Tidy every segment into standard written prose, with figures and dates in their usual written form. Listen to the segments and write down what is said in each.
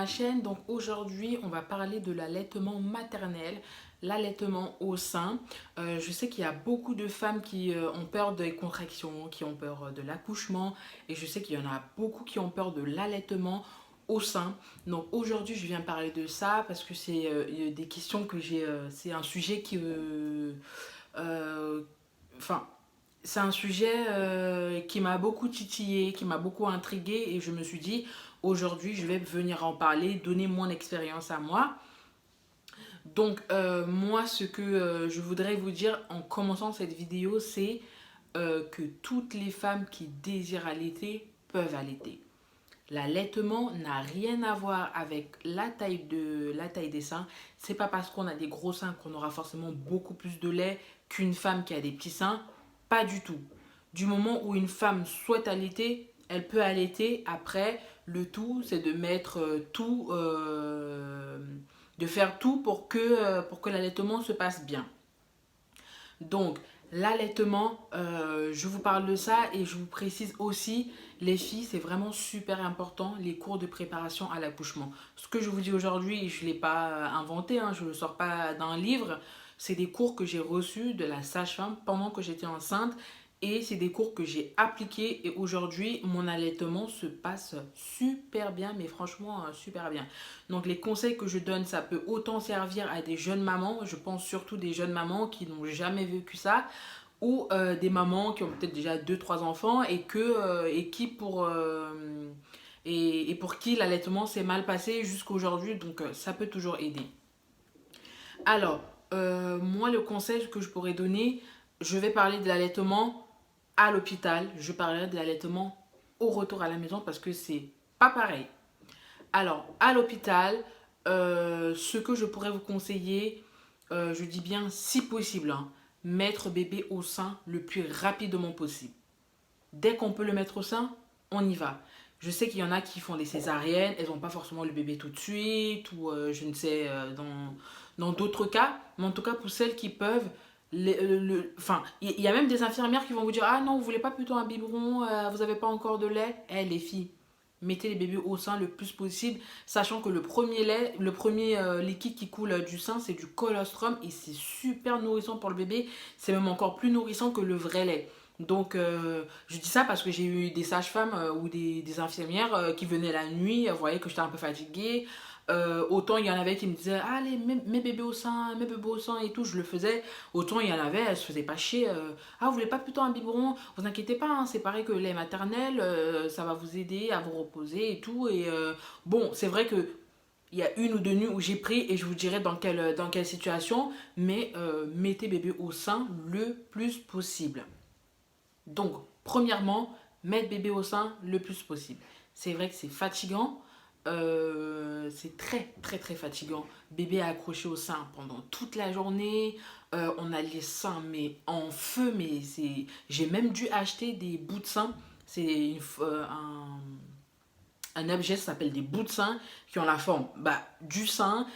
chaîne. Donc aujourd'hui, on va parler de l'allaitement maternel, l'allaitement au sein. Je sais qu'il y a beaucoup de femmes qui ont peur des contractions, qui ont peur de l'accouchement, et je sais qu'il y en a beaucoup qui ont peur de l'allaitement au sein. Donc aujourd'hui, je viens parler de ça parce que c'est des questions que j'ai. C'est un sujet qui, euh, enfin, c'est un sujet qui m'a beaucoup titillé, qui m'a beaucoup intrigué et je me suis dit aujourd'hui je vais venir en parler, donner mon expérience à moi. Donc moi ce que je voudrais vous dire en commençant cette vidéo c'est que toutes les femmes qui désirent allaiter peuvent allaiter. L'allaitement n'a rien à voir avec la taille des seins. C'est pas parce qu'on a des gros seins qu'on aura forcément beaucoup plus de lait qu'une femme qui a des petits seins. Pas du tout. Du moment où une femme souhaite allaiter, elle peut allaiter. Après, le tout, c'est de mettre de faire tout pour que l'allaitement se passe bien. Donc, l'allaitement, je vous parle de ça et je vous précise aussi, les filles, c'est vraiment super important, les cours de préparation à l'accouchement. Ce que je vous dis aujourd'hui, je ne l'ai pas inventé, hein, je ne le sors pas d'un livre. C'est des cours que j'ai reçus de la sage-femme pendant que j'étais enceinte et c'est des cours que j'ai appliqués et aujourd'hui, mon allaitement se passe super bien, mais franchement, super bien. Donc les conseils que je donne, ça peut autant servir à des jeunes mamans, je pense surtout des jeunes mamans qui n'ont jamais vécu ça, ou des mamans qui ont peut-être déjà deux trois enfants et qui et pour qui l'allaitement s'est mal passé jusqu'à aujourd'hui, donc ça peut toujours aider. Alors, moi le conseil que je pourrais donner, je vais parler de l'allaitement à l'hôpital, je parlerai de l'allaitement au retour à la maison parce que c'est pas pareil. Alors, à l'hôpital, ce que je pourrais vous conseiller, je dis bien si possible, hein, mettre bébé au sein le plus rapidement possible. Dès qu'on peut le mettre au sein, on y va. Je sais qu'il y en a qui font des césariennes, elles n'ont pas forcément le bébé tout de suite, ou je ne sais, dans d'autres cas, mais en tout cas pour celles qui peuvent, enfin, il y a même des infirmières qui vont vous dire ah non, vous voulez pas plutôt un biberon, vous n'avez pas encore de lait. Eh les filles, mettez les bébés au sein le plus possible, sachant que le premier liquide qui coule du sein, c'est du colostrum et c'est super nourrissant pour le bébé. C'est même encore plus nourrissant que le vrai lait. Donc, je dis ça parce que j'ai eu des sages-femmes ou des infirmières qui venaient la nuit, voyaient que j'étais un peu fatiguée. Autant il y en avait qui me disaient allez, mes bébés au sein, mes bébés au sein et tout, je le faisais. Autant il y en avait, elles se faisaient pas chier. Ah, vous voulez pas plutôt un biberon? Vous inquiétez pas, hein, c'est pareil que le lait maternel, ça va vous aider à vous reposer et tout. Et bon, c'est vrai que il y a une ou deux nuits où j'ai pris et je vous dirai dans quelle situation, mais mettez bébé au sein le plus possible. Donc, premièrement, mettre bébé au sein le plus possible. C'est vrai que c'est fatigant, c'est très très très fatigant. Bébé accroché au sein pendant toute la journée, on a les seins mais en feu, mais c'est... J'ai même dû acheter des bouts de sein. C'est un objet, ça s'appelle des bouts de sein qui ont la forme du sein.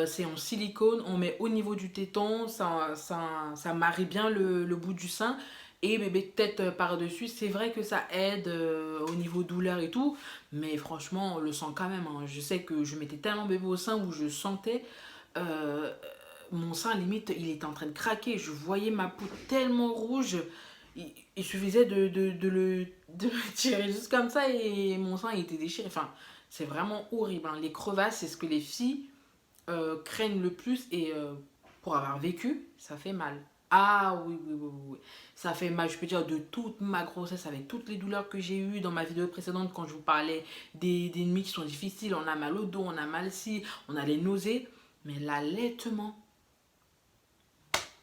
C'est en silicone, on met au niveau du téton, ça marie bien le bout du sein. Et bébé tête par-dessus, c'est vrai que ça aide au niveau douleur et tout, mais franchement, on le sent quand même, hein. Je sais que je mettais tellement bébé au sein où je sentais euh, mon sein, limite, il était en train de craquer. Je voyais ma peau tellement rouge. Il suffisait de le tirer juste comme ça et mon sein il était déchiré. Enfin, c'est vraiment horrible, hein. Les crevasses, c'est ce que les filles craignent le plus et pour avoir vécu, ça fait mal. Ah oui, oui, oui, oui, oui. Ça fait mal, je peux dire, de toute ma grossesse, avec toutes les douleurs que j'ai eues dans ma vidéo précédente quand je vous parlais des nuits qui sont difficiles. On a mal au dos, on a mal ici, on a les nausées. Mais l'allaitement,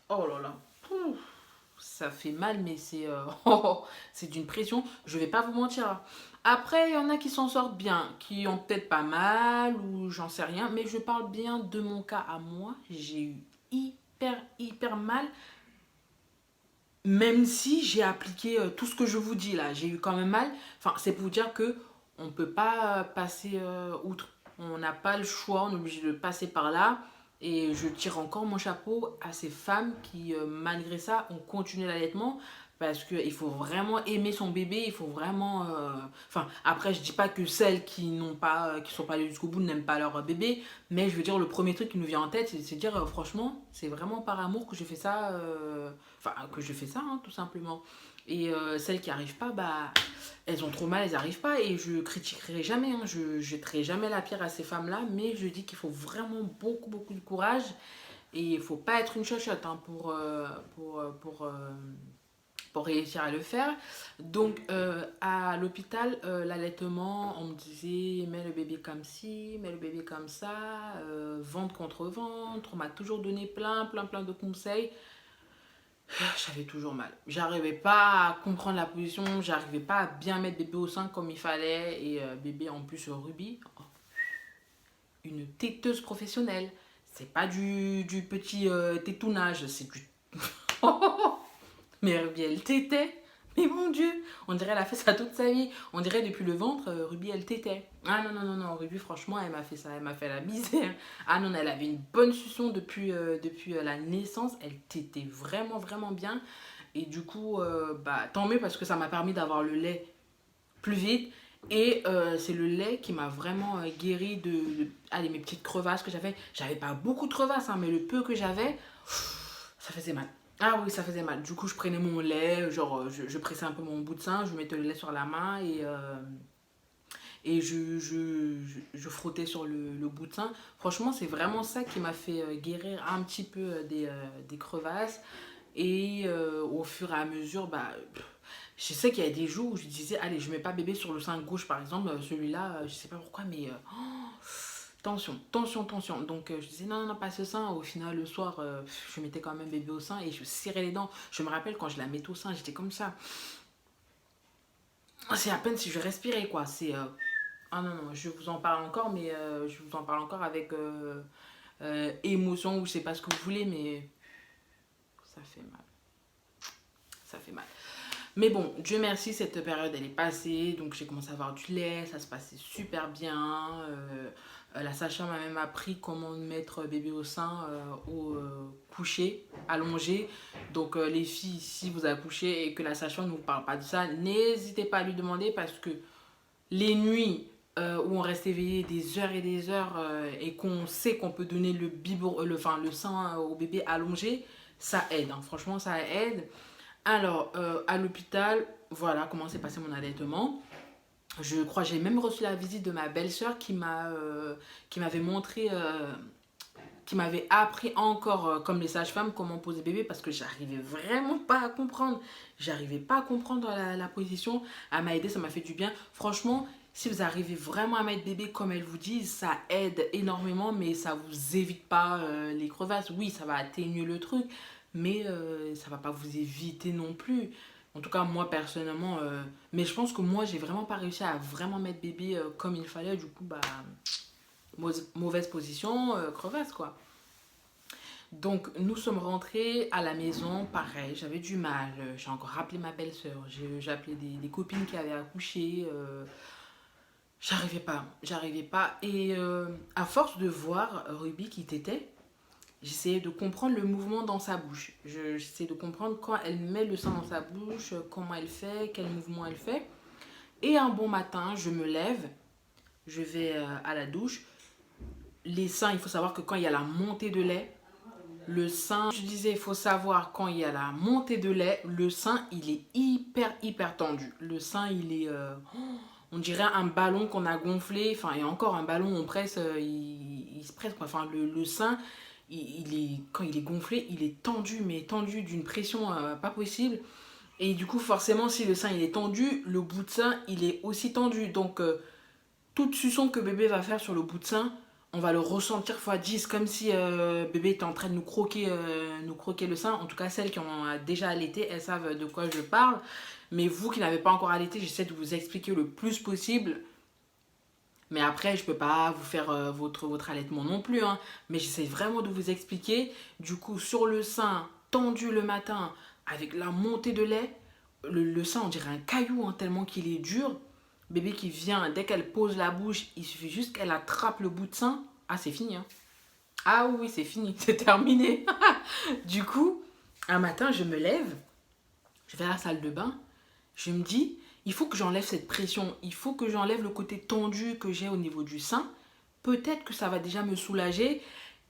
oh là là, pouf, ça fait mal, mais c'est c'est d'une pression. Je vais pas vous mentir. Après, il y en a qui s'en sortent bien, qui ont peut-être pas mal ou j'en sais rien, mais je parle bien de mon cas à moi. J'ai eu hyper mal, même si j'ai appliqué tout ce que je vous dis là. J'ai eu quand même mal. Enfin, c'est pour vous dire que on peut pas passer outre. On n'a pas le choix, on est obligé de passer par là. Et je tire encore mon chapeau à ces femmes qui, malgré ça, ont continué l'allaitement Parce qu'il faut vraiment aimer son bébé, il faut vraiment... Enfin, après, je dis pas que celles qui n'ont pas, qui sont pas allées jusqu'au bout n'aiment pas leur bébé, mais je veux dire, le premier truc qui nous vient en tête, c'est de dire, franchement, c'est vraiment par amour que je fais ça, enfin, que je fais ça, hein, tout simplement. Et celles qui arrivent pas, bah, elles ont trop mal, elles arrivent pas, et je critiquerai jamais, hein, je jetterai jamais la pierre à ces femmes-là, mais je dis qu'il faut vraiment beaucoup, beaucoup de courage, et il faut pas être une chochotte hein, pour, euh, pour, euh, pour réussir à le faire. Donc, à l'hôpital, l'allaitement, on me disait, mets le bébé comme ci, mets le bébé comme ça, ventre contre ventre. On m'a toujours donné plein de conseils. J'avais toujours mal. J'arrivais pas à comprendre la position, j'arrivais pas à bien mettre bébé au sein comme il fallait. Et bébé, en plus, Ruby, une téteuse professionnelle. C'est pas du petit tétounage, c'est du... Mais Ruby, elle tétait. Mais mon Dieu, on dirait elle a fait ça toute sa vie. On dirait depuis le ventre, Ruby, elle tétait. Ah non, non, non, non, Ruby, franchement, elle m'a fait ça, elle m'a fait la misère. Ah non, elle avait une bonne succion depuis la naissance. Elle tétait vraiment bien. Et du coup, bah, tant mieux parce que ça m'a permis d'avoir le lait plus vite. Et c'est le lait qui m'a vraiment guéri allez, mes petites crevasses que j'avais. J'avais pas beaucoup de crevasses, hein, mais le peu que j'avais, ça faisait mal. Ah oui, ça faisait mal. Du coup, je prenais mon lait, genre, je pressais un peu mon bout de sein, je mettais le lait sur la main et je frottais sur le bout de sein. Franchement, c'est vraiment ça qui m'a fait guérir un petit peu des crevasses. Et au fur et à mesure, bah, je sais qu'il y a des jours où je disais, allez, je mets pas bébé sur le sein gauche, par exemple. Celui-là, je sais pas pourquoi, mais tension. Donc je disais non, non, pas ce sein. Au final, le soir, je mettais quand même bébé au sein et je serrais les dents. Je me rappelle quand je la mettais au sein, j'étais comme ça. C'est à peine si je respirais, quoi. C'est. Ah non, non, je vous en parle encore, mais je vous en parle encore avec émotion ou je sais pas ce que vous voulez, mais ça fait mal. Ça fait mal. Mais bon, Dieu merci, cette période elle est passée, donc j'ai commencé à avoir du lait, ça se passait super bien. La sage-femme m'a même appris comment mettre bébé au sein au coucher, allongé. Donc les filles, si vous accouchez et que la sage-femme ne vous parle pas de ça, n'hésitez pas à lui demander parce que les nuits où on reste éveillé des heures et des heures et qu'on sait qu'on peut donner le biberon, enfin, le sein au bébé allongé, ça aide, hein. Franchement ça aide. Alors, à l'hôpital, voilà comment s'est passé mon allaitement. Je crois que j'ai même reçu la visite de ma belle-sœur qui m'avait montré, qui m'avait appris encore, comme les sages-femmes, comment poser bébé parce que j'arrivais vraiment pas à comprendre. J'arrivais pas à comprendre la position. Elle m'a aidé, ça m'a fait du bien. Franchement, si vous arrivez vraiment à mettre bébé comme elle vous dit, ça aide énormément, mais ça vous évite pas les crevasses. Oui, ça va atténuer le truc, mais ça va pas vous éviter non plus. En tout cas, moi personnellement, mais je pense que moi, j'ai vraiment pas réussi à vraiment mettre bébé comme il fallait. Du coup, bah, mauvaise position, crevasse quoi. Donc nous sommes rentrés à la maison, pareil, j'avais du mal, j'ai encore rappelé ma belle-sœur, j'ai appelé des copines qui avaient accouché, j'arrivais pas. Et à force de voir Ruby qui t'était, j'essayais de comprendre le mouvement dans sa bouche. J'essayais de comprendre quand elle met le sein dans sa bouche, comment elle fait, quel mouvement elle fait. Et un bon matin, je me lève, je vais à la douche. Les seins, il faut savoir que quand il y a la montée de lait, le sein, je disais, il faut savoir quand il y a la montée de lait, le sein, il est hyper tendu. Le sein, il est, on dirait un ballon qu'on a gonflé. Enfin, et encore un ballon, on presse, il se presse. Quoi. Enfin, le sein, quand il est gonflé, il est tendu, mais tendu d'une pression pas possible. Et du coup, forcément, si le sein, il est tendu, le bout de sein, il est aussi tendu. Donc, toute succion que bébé va faire sur le bout de sein, on va le ressentir x 10 comme si bébé était en train de nous croquer le sein. En tout cas, celles qui ont déjà allaité, elles savent de quoi je parle. Mais vous qui n'avez pas encore allaité, j'essaie de vous expliquer le plus possible. Mais après, je peux pas vous faire votre allaitement non plus. Hein. Mais j'essaie vraiment de vous expliquer. Du coup, sur le sein, tendu le matin, avec la montée de lait, le sein, on dirait un caillou hein, tellement qu'il est dur. Bébé qui vient, dès qu'elle pose la bouche, il suffit juste qu'elle attrape le bout de sein. Ah, c'est fini. Hein. Ah oui, c'est fini, c'est terminé. Du coup, un matin, je me lève. Je vais à la salle de bain. Je me dis, il faut que j'enlève cette pression. Il faut que j'enlève le côté tendu que j'ai au niveau du sein. Peut-être que ça va déjà me soulager.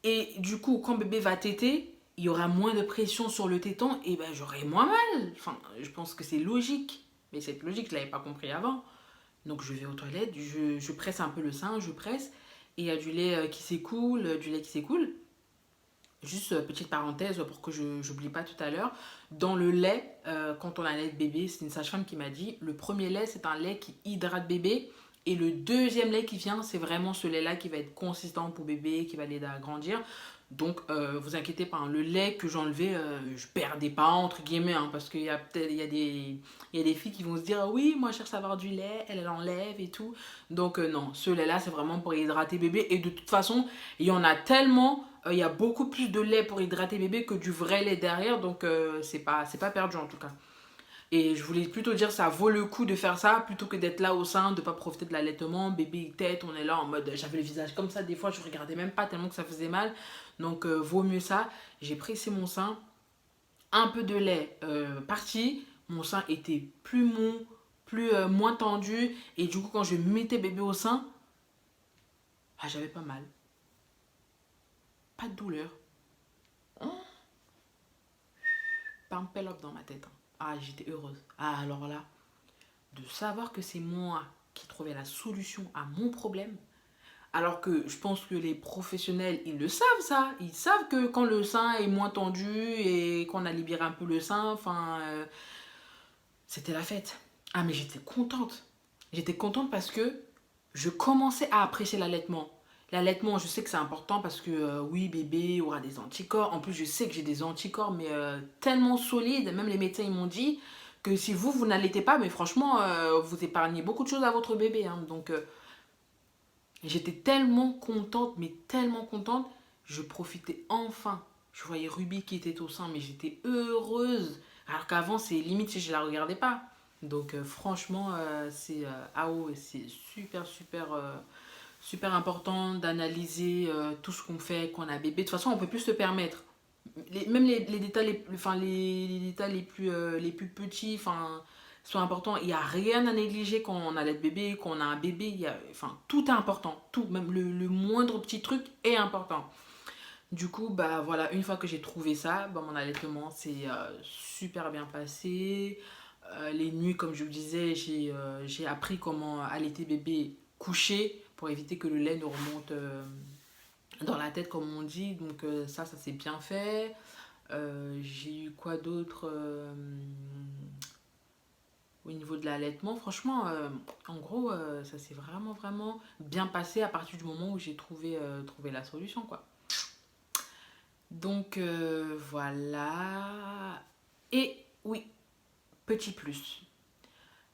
Et du coup, quand bébé va téter, il y aura moins de pression sur le téton et ben j'aurai moins mal. Enfin, je pense que c'est logique. Mais cette logique, je ne l'avais pas compris avant. Donc je vais aux toilettes, je presse un peu le sein, je presse. Et il y a du lait qui s'écoule, du lait qui s'écoule. Juste petite parenthèse pour que je n'oublie pas tout à l'heure. Dans le lait, quand on a un lait de bébé, c'est une sage-femme qui m'a dit, le premier lait, c'est un lait qui hydrate bébé. Et le deuxième lait qui vient, c'est vraiment ce lait-là qui va être consistant pour bébé, qui va l'aider à grandir. Donc, vous inquiétez pas, hein, le lait que j'enlevais, je perdais pas, entre guillemets, hein, parce qu'il y a peut-être il y a des filles qui vont se dire, ah oui, moi je cherche à avoir du lait, elle enlève et tout. Donc, non, ce lait-là, c'est vraiment pour hydrater bébé. Et de toute façon, il y en a tellement, il y a beaucoup plus de lait pour hydrater bébé que du vrai lait derrière. Donc, c'est pas perdu en tout cas. Et je voulais plutôt dire ça vaut le coup de faire ça plutôt que d'être là au sein, de pas profiter de l'allaitement, bébé il tète, on est là en mode j'avais le visage comme ça des fois, je regardais même pas tellement que ça faisait mal. Donc vaut mieux ça. J'ai pressé mon sein, un peu de lait parti, mon sein était plus mou, plus moins tendu et du coup quand je mettais bébé au sein, ah, j'avais pas mal, pas de douleur. Oh, pas un up dans ma tête, hein. Ah, j'étais heureuse. Ah, alors là, de savoir que c'est moi qui trouvais la solution à mon problème, alors que je pense que les professionnels, ils le savent ça. Ils savent que quand le sein est moins tendu et qu'on a libéré un peu le sein, enfin, c'était la fête. Ah mais j'étais contente. J'étais contente parce que je commençais à apprécier l'allaitement. L'allaitement, je sais que c'est important parce que oui, bébé aura des anticorps. En plus, je sais que j'ai des anticorps, mais tellement solides. Même les médecins, ils m'ont dit que si vous n'allaitez pas, mais franchement, vous épargnez beaucoup de choses à votre bébé, hein. Donc, j'étais tellement contente, mais tellement contente. Je profitais enfin. Je voyais Ruby qui était au sein, mais j'étais heureuse. Alors qu'avant, c'est limite si je la regardais pas. Donc franchement, c'est ah ouais, c'est super, super, super important d'analyser tout ce qu'on fait quand on a bébé. De toute façon, on peut plus se permettre. Même les détails, enfin, les détails les plus petits, enfin, sont importants. Il n'y a rien à négliger quand on a le bébé, quand on a un bébé. Enfin, tout est important. Tout, même le moindre petit truc est important. Du coup, bah voilà, une fois que j'ai trouvé ça, bah, mon allaitement s'est super bien passé. Les nuits, comme je vous disais, j'ai appris comment allaiter bébé couché pour éviter que le lait ne remonte dans la tête, comme on dit. Donc ça s'est bien fait. J'ai eu quoi d'autre au niveau de l'allaitement? Franchement, en gros, ça s'est vraiment, vraiment bien passé à partir du moment où j'ai trouvé la solution, quoi. Donc voilà. Et oui, petit plus.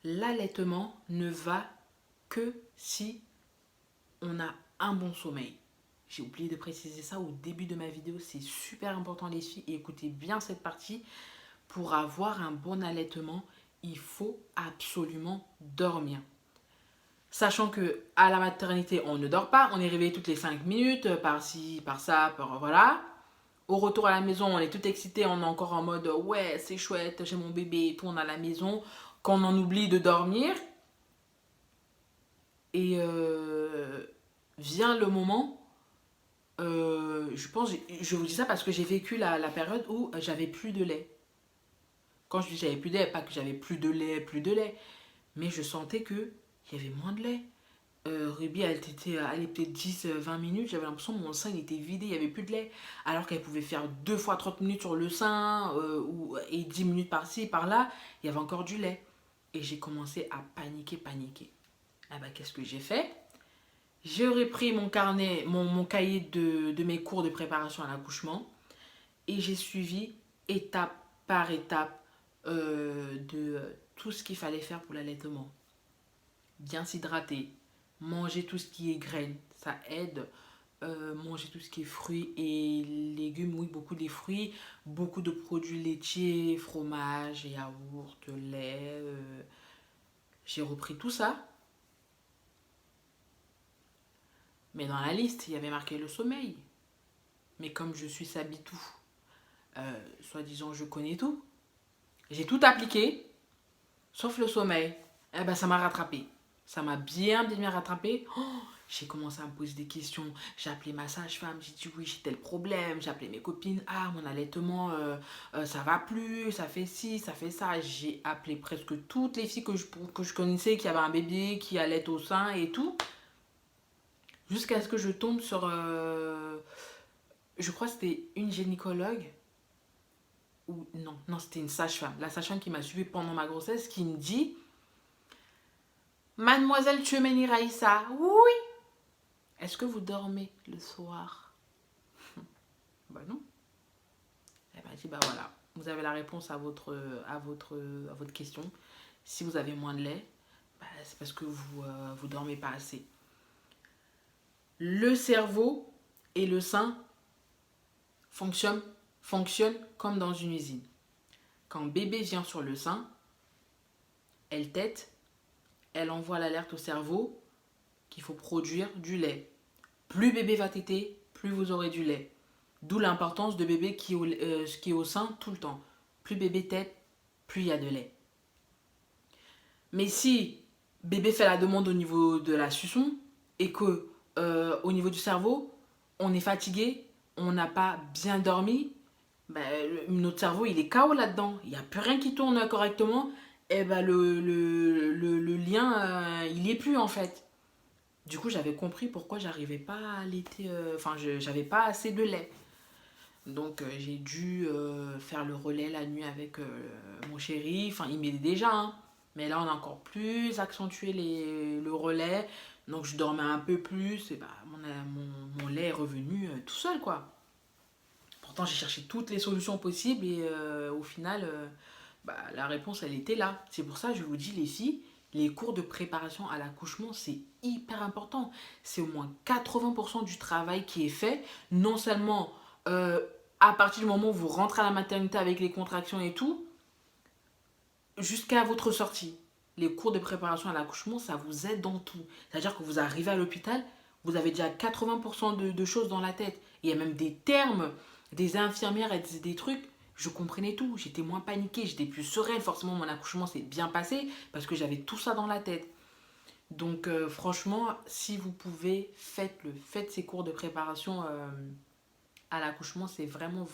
L'allaitement ne va que si on a un bon sommeil. J'ai oublié de préciser ça au début de ma vidéo, c'est super important les filles, et écoutez bien cette partie. Pour avoir un bon allaitement, il faut absolument dormir. Sachant que à la maternité, on ne dort pas, on est réveillé toutes les 5 minutes, par-ci, par-ça, voilà. Au retour à la maison, on est tout excité, on est encore en mode ouais, c'est chouette, j'ai mon bébé et tout, on est à la maison. Quand on en oublie de dormir, et vient le moment, je pense, je vous dis ça parce que j'ai vécu la période où j'avais plus de lait. Quand je dis j'avais plus de lait, pas que j'avais plus de lait, mais je sentais que il y avait moins de lait. Ruby, elle était 10-20 minutes, j'avais l'impression que mon sein il était vidé, il n'y avait plus de lait. Alors qu'elle pouvait faire 2 fois 30 minutes sur le sein et 10 minutes par-ci, par-là, il y avait encore du lait. Et j'ai commencé à paniquer. Ah bah, qu'est-ce que j'ai fait? J'ai repris mon carnet, mon cahier de mes cours de préparation à l'accouchement et j'ai suivi étape par étape de tout ce qu'il fallait faire pour l'allaitement. Bien s'hydrater, manger tout ce qui est graines, ça aide. Manger tout ce qui est fruits et légumes, oui, beaucoup des fruits, beaucoup de produits laitiers, fromage, yaourt, lait. J'ai repris tout ça, mais dans la liste, il y avait marqué le sommeil. Mais comme je suis sabitou, soi-disant je connais tout, J'ai tout appliqué, sauf le sommeil. Eh ben, ça m'a rattrapé. Ça m'a bien rattrapé. Oh, j'ai commencé à me poser des questions. J'ai appelé ma sage-femme. J'ai dit oui, j'ai tel problème. J'ai appelé mes copines. Ah, mon allaitement, ça va plus. Ça fait ci, ça fait ça. J'ai appelé presque toutes les filles que je connaissais qui avaient un bébé, qui allaient au sein et tout. Jusqu'à ce que je tombe sur... je crois que c'était une gynécologue. Ou non, c'était une sage-femme. La sage-femme qui m'a suivie pendant ma grossesse qui me dit: Mademoiselle Tchemeni Raïssa, oui, est-ce que vous dormez le soir? Bah non. Elle m'a dit: bah voilà, vous avez la réponse à votre question. Si vous avez moins de lait, bah, c'est parce que vous dormez pas assez. Le cerveau et le sein fonctionnent comme dans une usine. Quand bébé vient sur le sein, elle tète, elle envoie l'alerte au cerveau qu'il faut produire du lait. Plus bébé va téter, plus vous aurez du lait. D'où l'importance de bébé qui est au sein tout le temps. Plus bébé tète, plus il y a de lait. Mais si bébé fait la demande au niveau de la suçon et que au niveau du cerveau, on est fatigué, on n'a pas bien dormi, ben, notre cerveau il est KO là-dedans. Il n'y a plus rien qui tourne correctement. Et ben, le lien, il n'y est plus en fait. Du coup, j'avais compris pourquoi j'arrivais pas à allaiter. Enfin, j'avais pas assez de lait. Donc, j'ai dû faire le relais la nuit avec mon chéri. Enfin, il m'aidait déjà, hein. Mais là, on a encore plus accentué le relais. Donc, je dormais un peu plus. Et bah, mon lait est revenu tout seul, quoi. Pourtant, j'ai cherché toutes les solutions possibles. Et au final, bah, la réponse, elle était là. C'est pour ça que je vous dis, les filles, les cours de préparation à l'accouchement, c'est hyper important. C'est au moins 80% du travail qui est fait. Non seulement à partir du moment où vous rentrez à la maternité avec les contractions et tout, jusqu'à votre sortie. Les cours de préparation à l'accouchement, ça vous aide dans tout. C'est-à-dire que vous arrivez à l'hôpital, vous avez déjà 80% de choses dans la tête. Il y a même des termes, des infirmières et des trucs. Je comprenais tout. J'étais moins paniquée, j'étais plus sereine. Forcément, mon accouchement s'est bien passé parce que j'avais tout ça dans la tête. Donc, franchement, si vous pouvez, faites-le. Faites ces cours de préparation à l'accouchement, c'est vraiment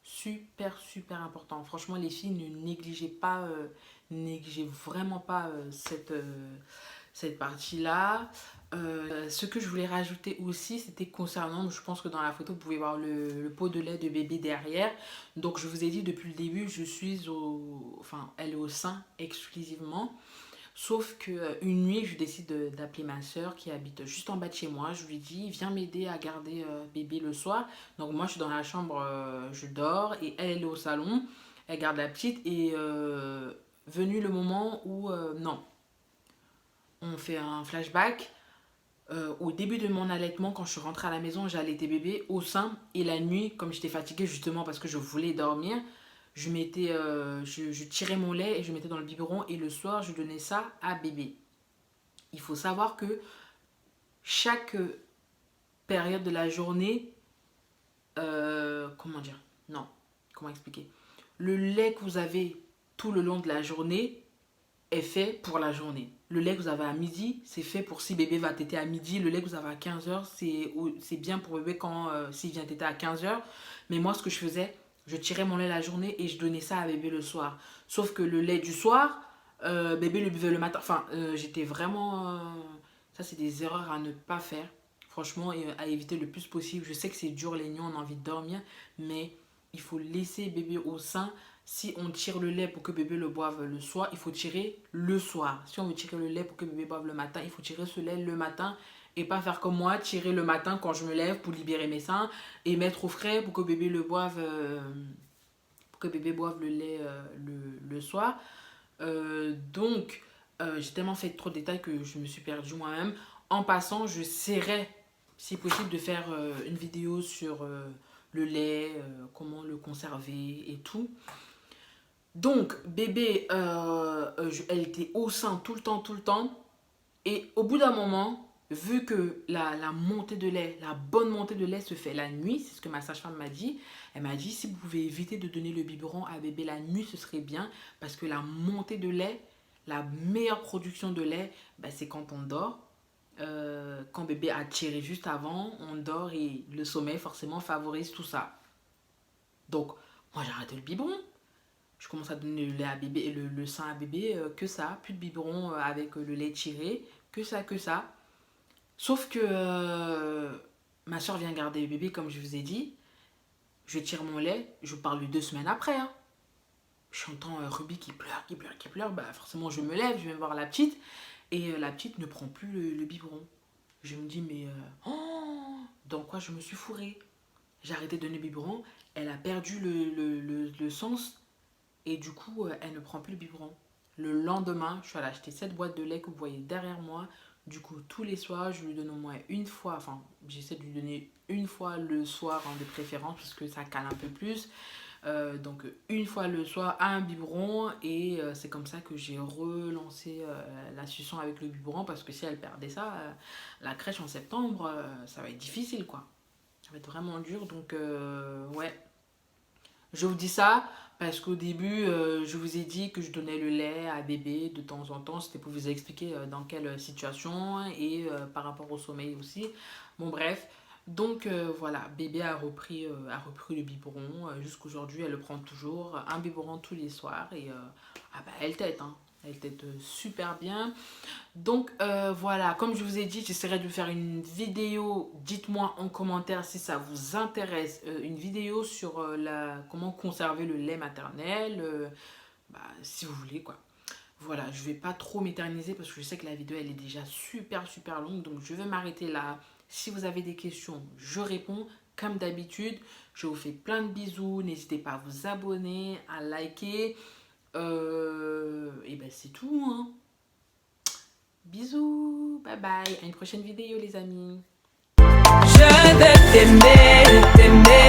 super important. Franchement, les filles, ne négligez pas, négligez vraiment pas cette partie-là. Ce que je voulais rajouter aussi, c'était concernant, je pense que dans la photo, vous pouvez voir le pot de lait de bébé derrière. Donc, je vous ai dit depuis le début, enfin, elle est au sein exclusivement. Sauf que une nuit, je décide d'appeler ma soeur qui habite juste en bas de chez moi. Je lui dis, viens m'aider à garder bébé le soir. Donc moi, je suis dans la chambre, je dors et elle est au salon. Elle garde la petite et venu le moment où, non, on fait un flashback. Au début de mon allaitement, quand je suis rentrée à la maison, j'ai allaité bébé au sein. Et la nuit, comme j'étais fatiguée justement parce que je voulais dormir, je tirais mon lait et je mettais dans le biberon. Et le soir, je donnais ça à bébé. Il faut savoir que chaque période de la journée, comment dire? Non, comment expliquer? Le lait que vous avez tout le long de la journée est fait pour la journée. Le lait que vous avez à midi, c'est fait pour si bébé va téter à midi. Le lait que vous avez à 15h, c'est bien pour bébé quand s'il vient téter à 15h. Mais moi, ce que je faisais, je tirais mon lait la journée et je donnais ça à bébé le soir. Sauf que le lait du soir, bébé le buvait le matin. Enfin, j'étais vraiment... ça, c'est des erreurs à ne pas faire. Franchement, et à éviter le plus possible. Je sais que c'est dur les nuits, on a envie de dormir. Mais il faut laisser bébé au sein. Si on tire le lait pour que bébé le boive le soir, il faut tirer le soir. Si on veut tirer le lait pour que bébé boive le matin, il faut tirer ce lait le matin et pas faire comme moi, tirer le matin quand je me lève pour libérer mes seins et mettre au frais pour que bébé le boive, pour que bébé boive le lait le soir. J'ai tellement fait trop de détails que je me suis perdue moi-même. En passant, je j'essaierai, si possible, de faire une vidéo sur le lait, comment le conserver et tout. Donc, bébé, elle était au sein tout le temps. Et au bout d'un moment, vu que la montée de lait, la bonne montée de lait se fait la nuit, c'est ce que ma sage-femme m'a dit. Elle m'a dit, si vous pouvez éviter de donner le biberon à bébé la nuit, ce serait bien, parce que la montée de lait, la meilleure production de lait, ben, c'est quand on dort. Quand bébé a tiré juste avant, on dort et le sommeil forcément favorise tout ça. Donc, moi j'ai arrêté le biberon. Je commence à donner le lait à bébé, le sein à bébé, que ça, plus de biberon avec le lait tiré, que ça, que ça. Sauf que ma soeur vient garder le bébé, comme je vous ai dit. Je tire mon lait, je parle de 2 semaines après. Hein. J'entends Ruby qui pleure, qui pleure, qui pleure. Bah, forcément, je me lève, je vais voir la petite. Et la petite ne prend plus le biberon. Je me dis, mais oh, dans quoi je me suis fourrée? J'ai arrêté de donner le biberon. Elle a perdu le sens. Et du coup, elle ne prend plus le biberon. Le lendemain, je suis allée acheter cette boîte de lait que vous voyez derrière moi. Du coup, tous les soirs, je lui donne au moins une fois. Enfin, j'essaie de lui donner une fois le soir en de préférence parce que ça cale un peu plus. Donc, une fois le soir, un biberon. Et c'est comme ça que j'ai relancé la succion avec le biberon parce que si elle perdait ça, la crèche en septembre, ça va être difficile quoi. Ça va être vraiment dur. Donc, ouais. Je vous dis ça parce qu'au début, je vous ai dit que je donnais le lait à bébé de temps en temps. C'était pour vous expliquer dans quelle situation et par rapport au sommeil aussi. Bon, bref. Donc voilà, bébé a repris le biberon. Jusqu'aujourd'hui, elle le prend toujours. Un biberon tous les soirs. Et ah bah, elle tète, hein. Elle tète super bien. Donc voilà, comme je vous ai dit, j'essaierai de faire une vidéo. Dites-moi en commentaire si ça vous intéresse. Une vidéo sur comment conserver le lait maternel. Bah, si vous voulez quoi. Voilà, je vais pas trop m'éterniser parce que je sais que la vidéo elle est déjà super super longue. Donc je vais m'arrêter là. Si vous avez des questions, je réponds. Comme d'habitude, je vous fais plein de bisous. N'hésitez pas à vous abonner, à liker. Et ben c'est tout, hein. Bisous, bye bye, à une prochaine vidéo les amis. Je vais t'aimer, t'aimer.